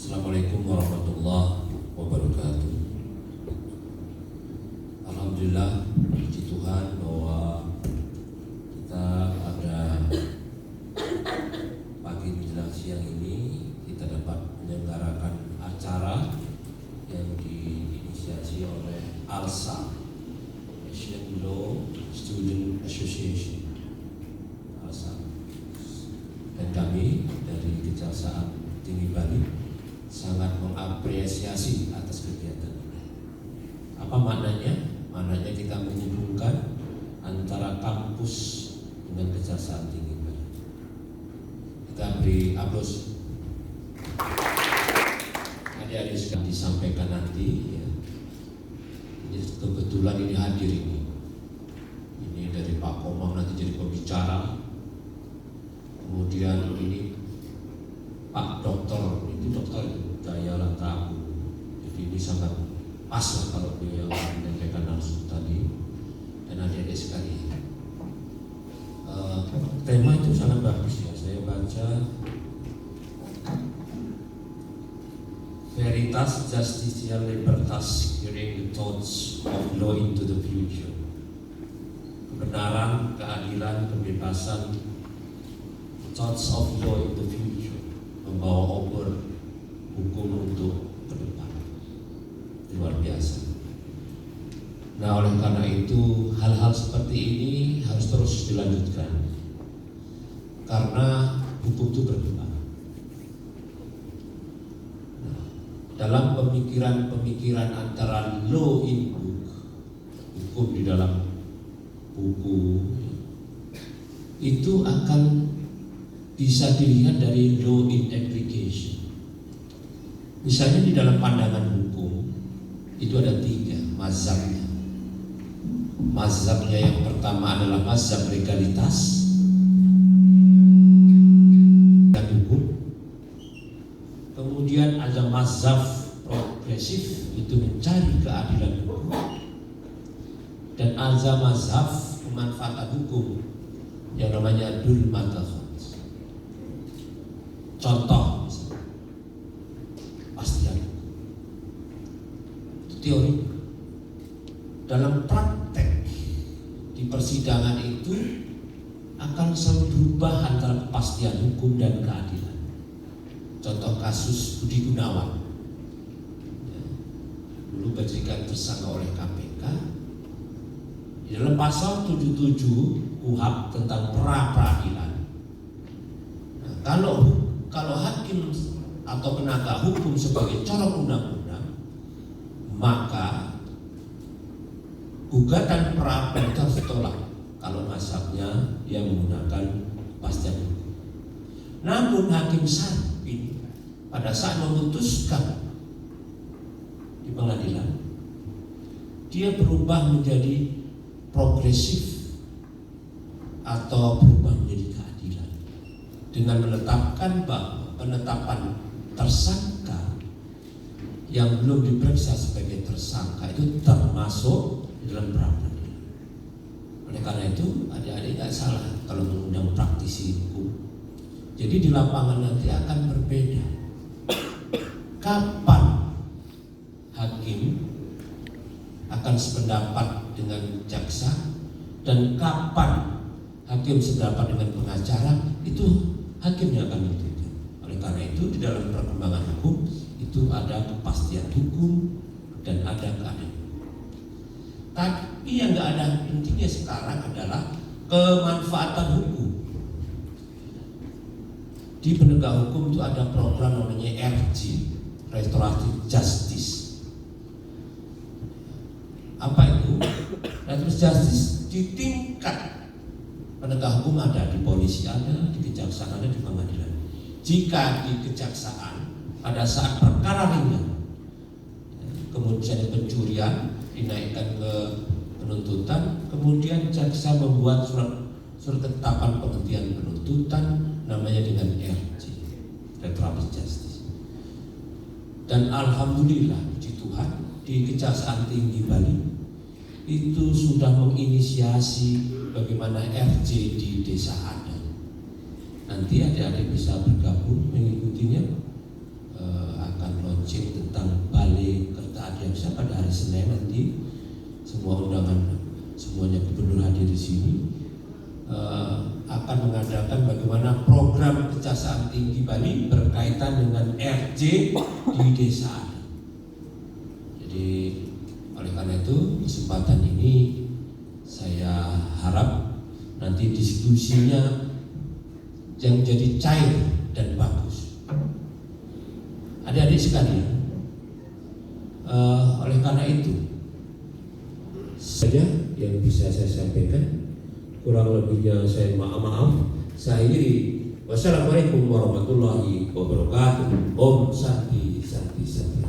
Assalamualaikum warahmatullahi wabarakatuh. Alhamdulillah, puji Tuhan bahwa kita pada pagi menjelang siang ini kita dapat menyelenggarakan acara yang diinisiasi oleh ALSA, Asian Law Student Association, ALSA, dan kami dari Kejaksaan Tinggi Bali sangat mengapresiasi atas kegiatan ini. Apa maknanya? Maknanya kita menghubungkan antara kampus dengan Kejaksaan Tinggi Bali. Kita beri aplaus. Adik-adik sudah disampaikan nanti ya. Ini kebetulan ini hadir ini. Ini dari Pak Komang nanti jadi pembicara. Kemudian ini Pak Dokter, itu dokter itu Jaya Lantaku. Jadi ini sangat pas lah kalau beliau menyampaikan langsung tadi. Dan adik-adik sekalian, tema itu sangat bagus ya. Saya baca Veritas Justitia Libertas Carrying the Thoughts of Law into the Future. Kebenaran, keadilan, kebebasan, thoughts of law in the future, membawa obor hukum untuk ke depan. Luar biasa. Nah, oleh karena itu hal-hal seperti ini harus terus dilanjutkan karena hukum itu berkembang. Nah, dalam pemikiran antara law in book, hukum di dalam buku, itu akan bisa dilihat dari law in application. Misalnya di dalam pandangan hukum itu ada 3 mazhabnya. Mazhabnya yang pertama adalah mazhab legalitas dan hukum. Kemudian ada mazhab progresif, itu mencari keadilan hukum. Dan ada mazhab pemanfaatan hukum yang namanya dul matahud. Contoh, pastian itu teori. Dalam praktek di persidangan itu akan selalu berubah antara kepastian hukum dan keadilan. Contoh kasus Budi Gunawan, dulu dijadikan tersangka oleh KPK. Di dalam pasal 77 KUHP tentang pra-peradilan. Nah, kalau hakim atau penegak hukum sebagai corong undang-undang, maka gugatan pra-peradilan itu harus ditolak kalau mazhabnya dia menggunakan kepastian hukum. Namun hakim Sarpin pada saat memutuskan di pengadilan, dia berubah menjadi progresif atau berubah menjadi keadilan dengan menetapkan bahwa penetapan tersangka yang belum diperiksa sebagai tersangka itu termasuk dalam pra-peradilan. Oleh karena itu adik-adik nggak salah kalau mengundang praktisi hukum. Jadi di lapangan nanti akan berbeda. Kapan hakim akan sependapat dengan jaksa dan kapan hakim sependapat dengan pengacara, itu hakimnya akan menentukan. Oleh karena itu di dalam perkembangan hukum itu ada kepastian hukum dan ada keadilan. Tapi yang nggak ada intinya sekarang adalah kemanfaatan hukum. Di penegak hukum itu ada program namanya RJ, Restoratif Justice. Apa itu? Restoratif Justice di tingkat penegak hukum ada, di polisi ada, di kejaksaan ada, di pengadilan. Jika di kejaksaan pada saat perkara ringan, kemudian pencurian dinaikkan ke penuntutan, kemudian jaksa membuat surat ketetapan penghentian penuntutan, namanya dengan RJ, Restoratif Justice. Dan alhamdulillah, puji Tuhan, di Kejaksaan Tinggi Bali itu sudah menginisiasi bagaimana RJ di desa adat. Nanti adik-adik bisa bergabung mengikutinya, akan Senin nanti semua undangan, semuanya gubernur hadir di sini, akan mengadakan bagaimana program Kejaksaan Tinggi Bali berkaitan dengan RJ di desa. Jadi oleh karena itu kesempatan ini saya harap nanti diskusinya yang jadi cair dan bagus. Adik-adik sekalian, oleh karena itu saja yang bisa saya sampaikan. Kurang lebihnya saya maaf. Saya akhiri. Wassalamualaikum warahmatullahi wabarakatuh. Om Santi Santi Santi.